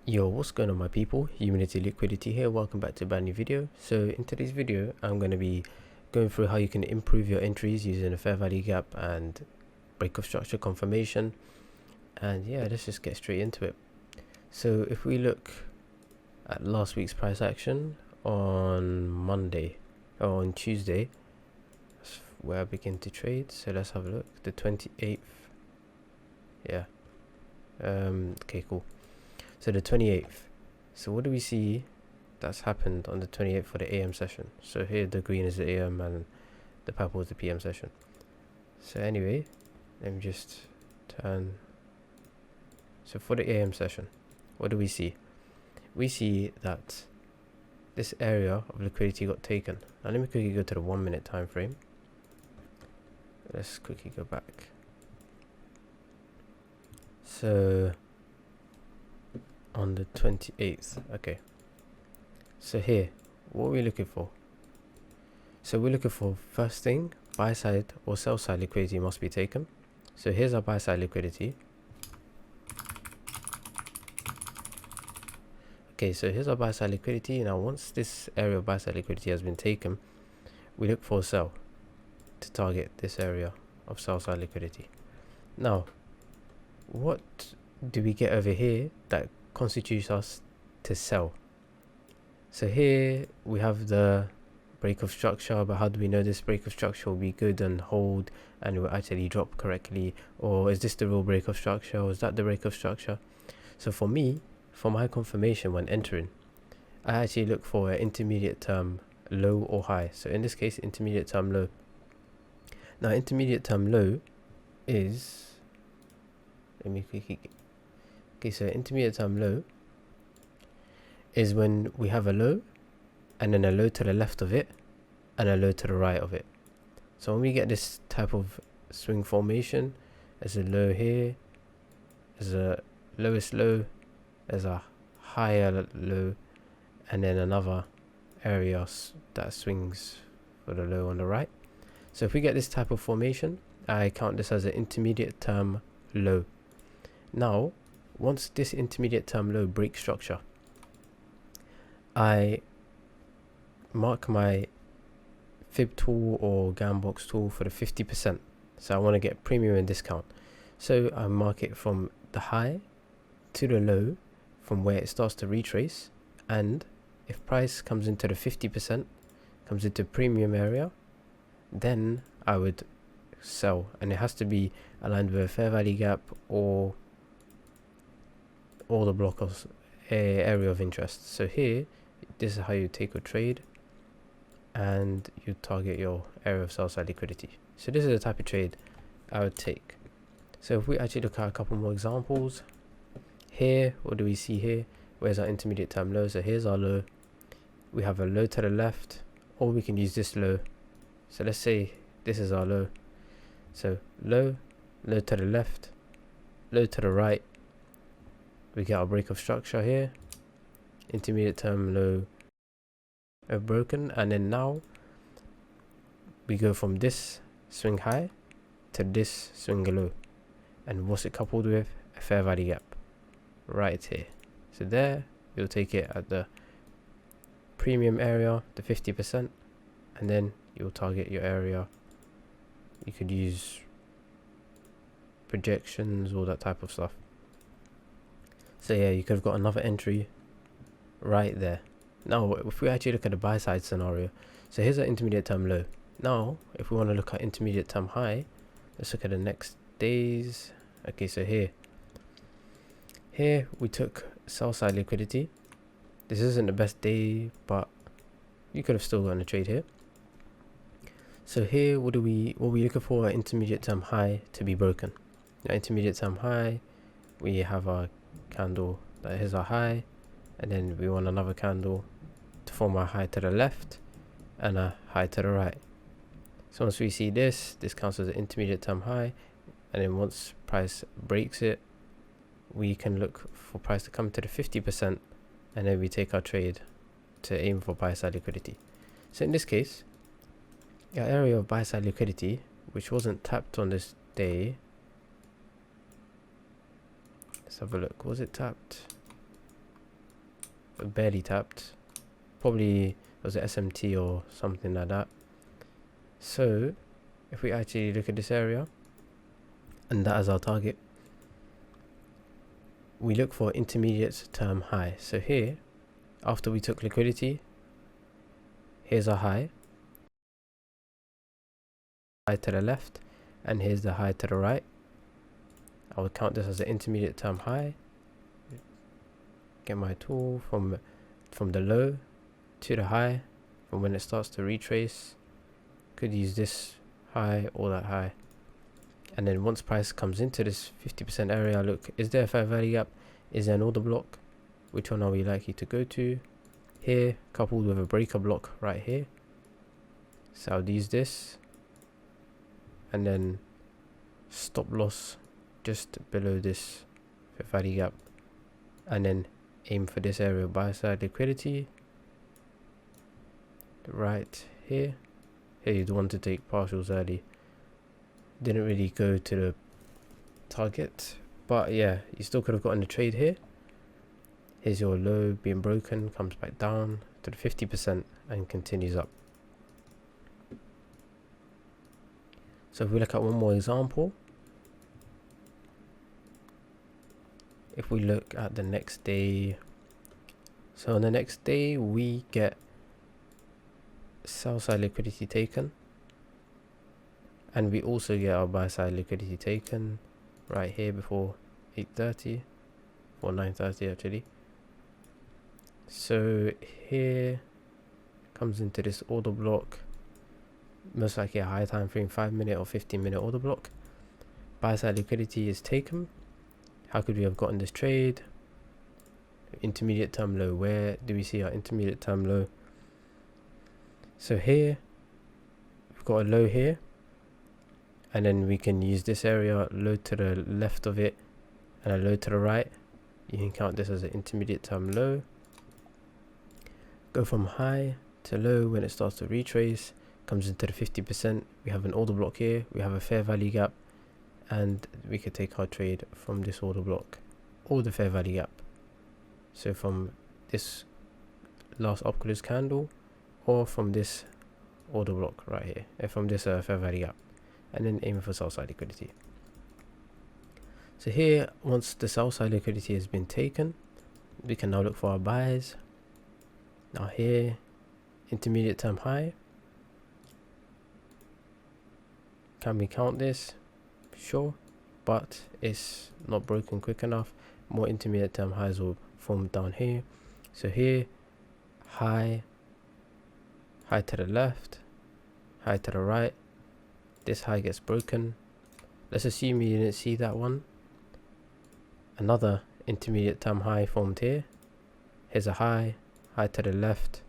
Yo, what's going on my people? HumidityLiquidity here. Welcome back to a brand new video. So in today's video, I'm going to be going through how you can improve your entries using a fair value gap and break of structure confirmation. And yeah, let's just get straight into it. So if we look at last week's price action on Monday or on Tuesday, that's where I begin to trade. So let's have a look. The 28th. Yeah. Okay, cool. So the 28th. So what do we see that's happened on the 28th for the AM session? So here the green is the AM and the purple is the PM session. So anyway, let me just turn. So for the AM session, what do we see? We see that this area of liquidity got taken. Now let me quickly go to the 1 minute time frame. Let's quickly go back. So on the 28th, okay, so here what are we looking for? So we're looking for, first thing, buy side or sell side liquidity must be taken. So here's our buy side liquidity. Okay, so here's our buy side liquidity. Now once this area of buy side liquidity has been taken, we look for a sell to target this area of sell side liquidity. Now what do we get over here that constitutes us to sell? So here we have the break of structure, but how do we know this break of structure will be good and hold and will actually drop correctly? Or is this the real break of structure, or is that the break of structure? So for me, for my confirmation when entering, I actually look for an intermediate term low or high. So in this case, intermediate term low. Now intermediate term low is, let me quickly. Okay, so intermediate term low is when we have a low and then a low to the left of it and a low to the right of it. So when we get this type of swing formation, there's a low here, there's a lowest low, there's a higher low, and then another area that swings for the low on the right. So if we get this type of formation, I count this as an intermediate term low. Now once this intermediate term low breaks structure, I mark my fib tool or Gambox tool for the 50%. So I want to get premium and discount. So I mark it from the high to the low, from where it starts to retrace. And if price comes into the 50%, comes into premium area, then I would sell. And it has to be aligned with a fair value gap or the block of area of interest. So here, this is how you take a trade and you target your area of sell side liquidity. So this is the type of trade I would take. So if we actually look at a couple more examples here, what do we see here? Where's our intermediate term low? So here's our low. We have a low to the left, or we can use this low. So let's say this is our low. So low, low to the left, low to the right. We get our break of structure here, intermediate term low broken, and then now we go from this swing high to this swing low. And what's it coupled with? A fair value gap right here. So there you'll take it at the premium area, the 50%, and then you'll target your area. You could use projections, all that type of stuff. So yeah, you could have got another entry right there. Now if we actually look at the buy side scenario, so here's our intermediate term low. Now if we want to look at intermediate term high, let's look at the next days. Okay, so here we took sell side liquidity. This isn't the best day, but you could have still gotten a trade here. So here, what we looking for? An intermediate term high to be broken. Now intermediate term high, we have our candle that is our high, and then we want another candle to form a high to the left and a high to the right. So once we see this counts as an intermediate term high, and then once price breaks it, we can look for price to come to the 50%, and then we take our trade to aim for buy side liquidity. So in this case, our area of buy side liquidity, which wasn't tapped on this day, let's have a look. Was it tapped? barely tapped. Probably it was a SMT or something like that. So if we actually look at this area and that is our target, we look for intermediate term high. So here, after we took liquidity, here's our high to the left, and here's the high to the right. I would count this as an intermediate term high. Get my tool from the low to the high, from when it starts to retrace. Could use this high or that high. And then once price comes into this 50% area, look, is there a fair value gap? Is there an order block? Which one are we likely to go to? Here, coupled with a breaker block right here. So I'll use this, and then stop loss just below this fair value gap, and then aim for this area of buy side liquidity right here. Here you'd want to take partials early. Didn't really go to the target, but yeah, you still could have gotten the trade here. Here's your low being broken, comes back down to the 50% and continues up. So if we look at one more example, if we look at the next day, so on the next day we get sell side liquidity taken, and we also get our buy side liquidity taken right here before 8:30 or 9:30 actually. So here comes into this order block, most likely a high time frame 5-minute or 15-minute order block. Buy side liquidity is taken. How could we have gotten this trade? Intermediate term low. Where do we see our intermediate term low? So here we've got a low here, and then we can use this area, low to the left of it and a low to the right. You can count this as an intermediate term low. Go from high to low when it starts to retrace, comes into the 50%. We have an order block here, we have a fair value gap, and we could take our trade from this order block or the fair value gap. So from this last up close candle, or from this order block right here, and from this fair value gap, and then aiming for sell side liquidity. So here, once the sell side liquidity has been taken, we can now look for our buys. Now here, intermediate term high. Can we count this? Sure, but it's not broken quick enough. More intermediate term highs will form down here. So here, high to the left, high to the right. This high gets broken. Let's assume you didn't see that one. Another intermediate term high formed here. Here's a high to the left,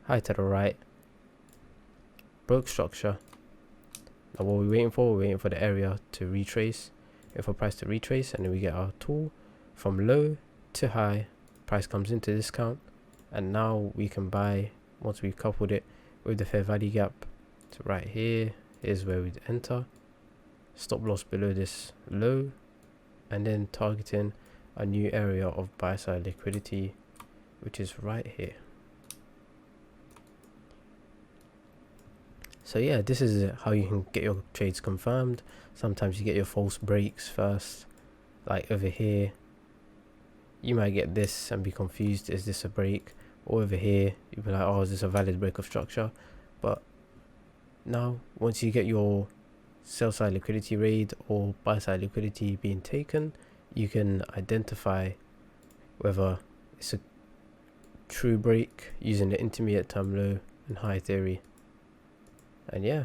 high to the right. Broke structure. Now what we're waiting for, we're waiting for the area to retrace. Wait for price to retrace, and then we get our tool from low to high. Price comes into discount, and now we can buy once we've coupled it with the fair value gap. So right here is where we'd enter. Stop loss below this low, and then targeting a new area of buy side liquidity, which is right here. So yeah, this is how you can get your trades confirmed. Sometimes you get your false breaks first, like over here. You might get this and be confused, is this a break? Or over here, you'll be like, oh, is this a valid break of structure? But now, once you get your sell side liquidity raid or buy side liquidity being taken, you can identify whether it's a true break using the intermediate term low and high theory. And yeah,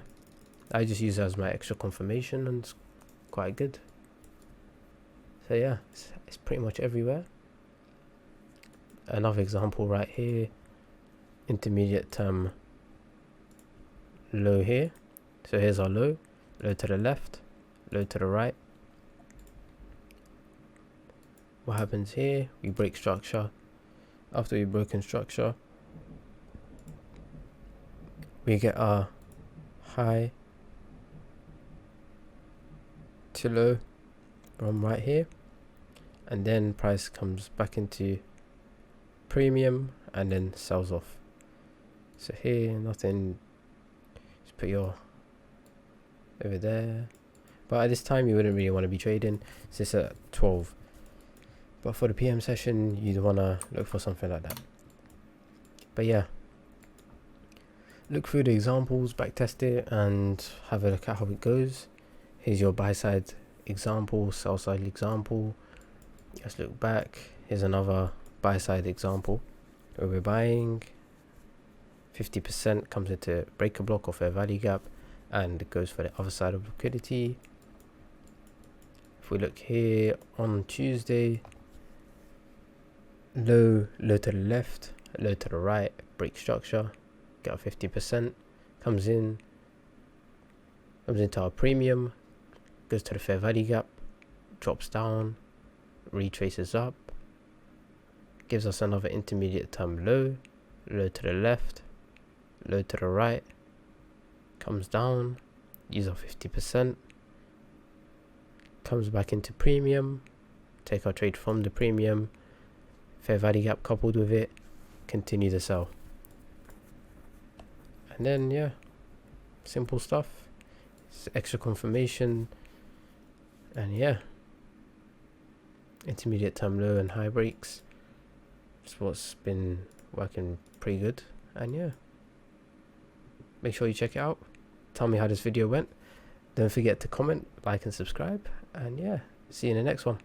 I just use it as my extra confirmation, and it's quite good. So yeah, it's pretty much everywhere. Another example right here, intermediate term low here. So here's our low to the left, low to the right. What happens here? We break structure. After we've broken structure, we get our high to low from right here, and then price comes back into premium and then sells off. So here nothing, just put your over there, but at this time you wouldn't really want to be trading since it's at 12, but for the PM session you'd want to look for something like that. But yeah, look through the examples, back test it and have a look at how it goes. Here's your buy side example, sell side example. Let's look back. Here's another buy side example where we're buying 50% comes into breaker block or fair value gap and it goes for the other side of liquidity. If we look here on Tuesday, low to the left, low to the right, break structure, got 50%, comes into our premium, goes to the fair value gap, drops down, retraces up, gives us another intermediate term low to the left, low to the right, comes down, use our 50%, comes back into premium, take our trade from the premium, fair value gap coupled with it, continue to sell. And then yeah, simple stuff. It's extra confirmation, and yeah, intermediate term low and high breaks. It's what's been working pretty good. And yeah, make sure you check it out. Tell me how this video went. Don't forget to comment, like and subscribe. And yeah, see you in the next one.